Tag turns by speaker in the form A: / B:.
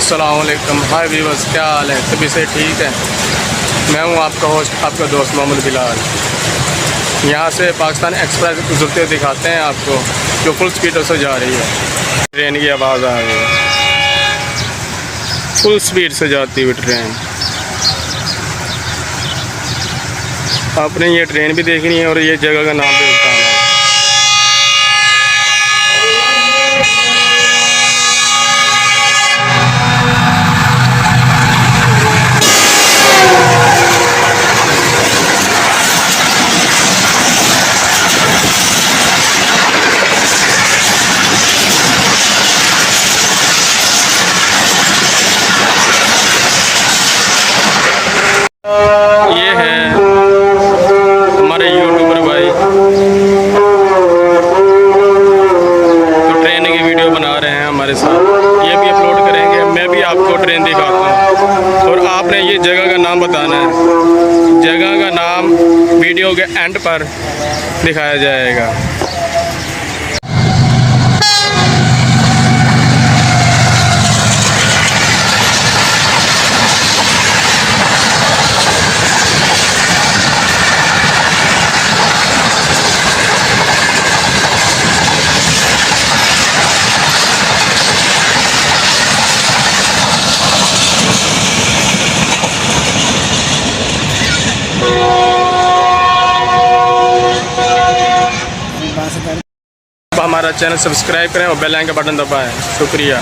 A: अस्सलामुअलैकुम। हाय वीवर्स, क्या हाल है? सभी से ठीक है। मैं हूं आपका होस्ट, आपका दोस्त मोहम्मद बिलाल। यहां से पाकिस्तान एक्सप्रेस गुजरते हुए दिखाते हैं आपको, जो फुल स्पीड से जा रही है। ट्रेन की आवाज़ आ रही है, फुल स्पीड से जाती हुई ट्रेन। आपने ये ट्रेन भी देखनी है और ये जगह का नाम भी बताना है। ये है हमारे यूट्यूबर भाई, तो ट्रेन की वीडियो बना रहे हैं हमारे साथ। ये भी अपलोड करेंगे। मैं भी आपको ट्रेन दिखाता हूँ और आपने ये जगह का नाम बताना है। जगह का नाम वीडियो के एंड पर दिखाया जाएगा। हमारा चैनल सब्सक्राइब करें और बेल आइकन का बटन दबाएं। शुक्रिया।